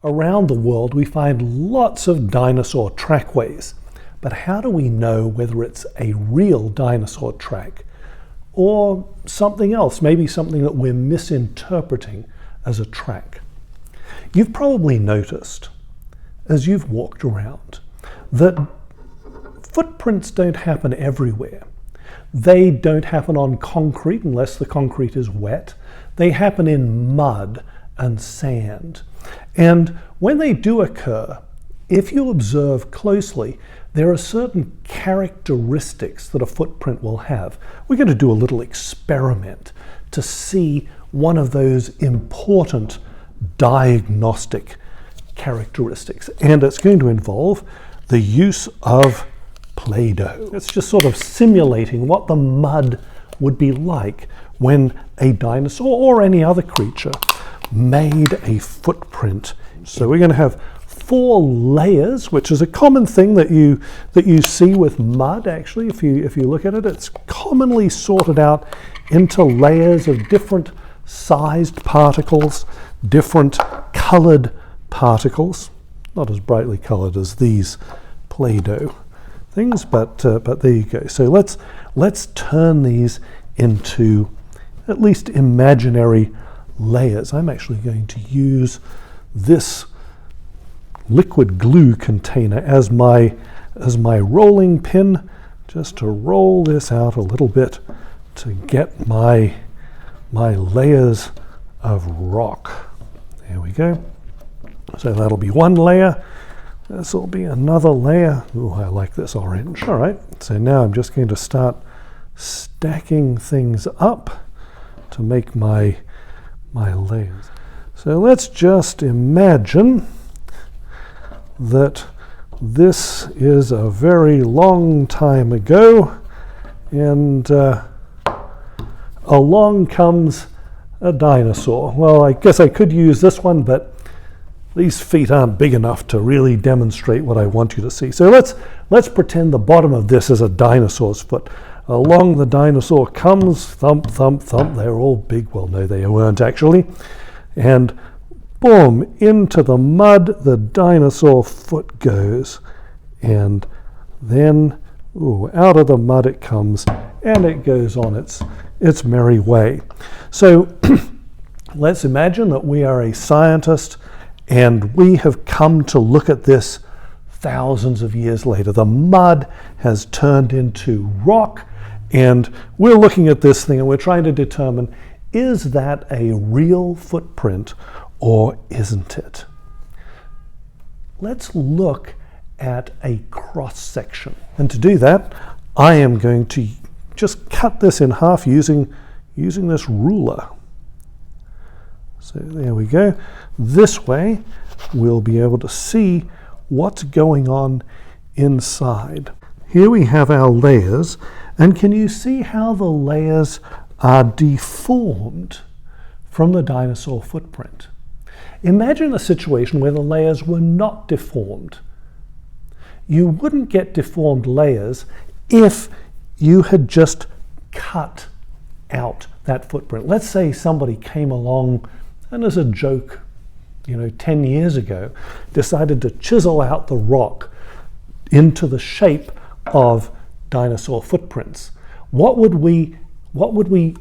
Around the world, we find lots of dinosaur trackways, but how do we know whether it's a real dinosaur track or something else, maybe something that we're misinterpreting as a track? You've probably noticed, as you've walked around, that footprints don't happen everywhere. They don't happen on concrete unless the concrete is wet. They happen in mud and sand. And when they do occur, if you observe closely, there are certain characteristics that a footprint will have. We're going to do a little experiment to see one of those important diagnostic characteristics. And it's going to involve the use of Play-Doh. It's just sort of simulating what the mud would be like when a dinosaur or any other creature made a footprint. So we're going to have 4 layers, which is a common thing that you see with mud. Actually, if you look at it, it's commonly sorted out into layers of different sized particles, different colored particles, not as brightly colored as these Play-Doh things, but there you go. So let's turn these into at least imaginary layers. I'm actually going to use this liquid glue container as my rolling pin, just to roll this out a little bit to get my layers of rock. There we go. So that'll be one layer. This will be another layer. Ooh, I like this orange. All right, so now I'm just going to start stacking things up to make my layers. So let's just imagine that this is a very long time ago, and along comes a dinosaur. Well, I guess I could use this one, but these feet aren't big enough to really demonstrate what I want you to see. So let's pretend the bottom of this is a dinosaur's foot. Along the dinosaur comes, thump, thump, thump. They're all big. Well, no, they weren't actually. And boom, into the mud the dinosaur foot goes. And then, out of the mud it comes, and it goes on its merry way. So let's imagine that we are a scientist and we have come to look at this thousands of years later. The mud has turned into rock, and we're looking at this thing and we're trying to determine, is that a real footprint or isn't it? Let's look at a cross section. And to do that, I am going to just cut this in half using this ruler. So there we go. This way we'll be able to see what's going on inside. Here we have our layers, and can you see how the layers are deformed from the dinosaur footprint? Imagine a situation where the layers were not deformed. You wouldn't get deformed layers if you had just cut out that footprint. Let's say somebody came along and, as a joke, 10 years ago, decided to chisel out the rock into the shape of dinosaur footprints. What would we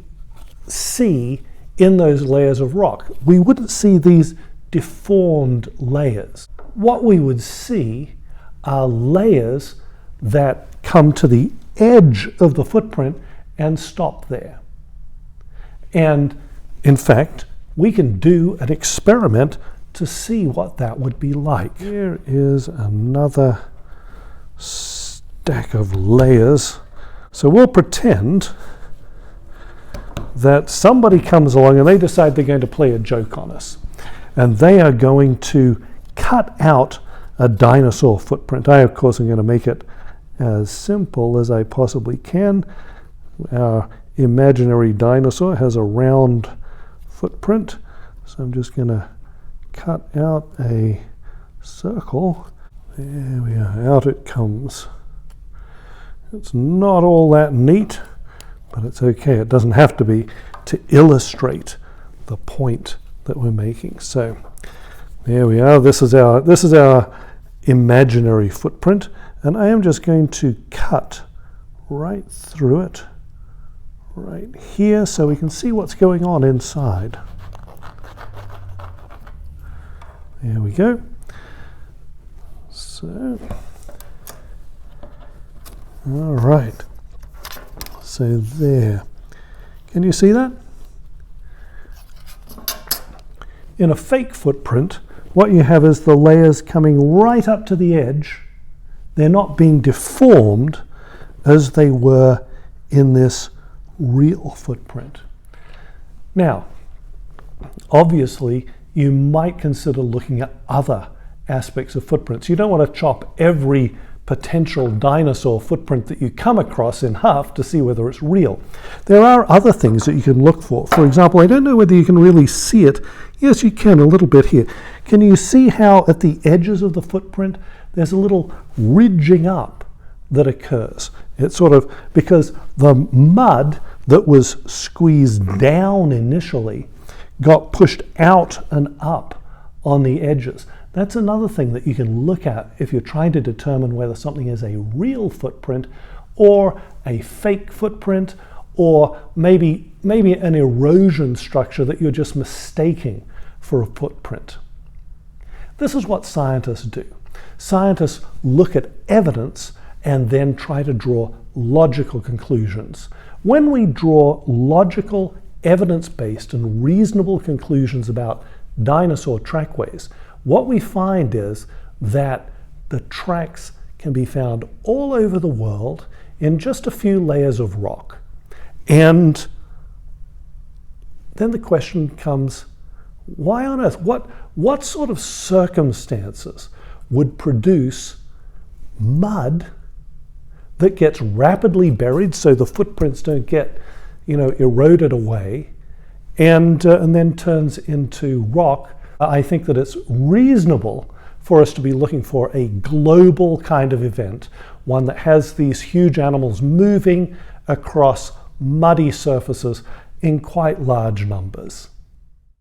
see in those layers of rock? We wouldn't see these deformed layers. What we would see are layers that come to the edge of the footprint and stop there. And in fact, we can do an experiment to see what that would be like. Here is another stack of layers. So we'll pretend that somebody comes along and they decide they're going to play a joke on us. And they are going to cut out a dinosaur footprint. I, of course, am going to make it as simple as I possibly can. Our imaginary dinosaur has a round footprint. So I'm just going to cut out a circle. There we are, out it comes. It's not all that neat, but it's okay. It doesn't have to be to illustrate the point that we're making. So There we are. This is our imaginary footprint, and I am just going to cut right through it, right here, so we can see what's going on inside. There we go. So, all right. So there. Can you see that? In a fake footprint, what you have is the layers coming right up to the edge. They're not being deformed as they were in this real footprint. Now, obviously, you might consider looking at other aspects of footprints. You don't want to chop every potential dinosaur footprint that you come across in half to see whether it's real. There are other things that you can look for. For example, I don't know whether you can really see it. Yes, you can a little bit here. Can you see how at the edges of the footprint there's a little ridging up that occurs? It's sort of because the mud that was squeezed down initially got pushed out and up on the edges. That's another thing that you can look at if you're trying to determine whether something is a real footprint or a fake footprint, or maybe an erosion structure that you're just mistaking for a footprint. This is what scientists do. Scientists look at evidence and then try to draw logical conclusions. When we draw logical, evidence-based and reasonable conclusions about dinosaur trackways, what we find is that the tracks can be found all over the world in just a few layers of rock. And then the question comes, why on earth? What sort of circumstances would produce mud that gets rapidly buried so the footprints don't get, eroded away, and then turns into rock? I think that it's reasonable for us to be looking for a global kind of event, one that has these huge animals moving across muddy surfaces in quite large numbers.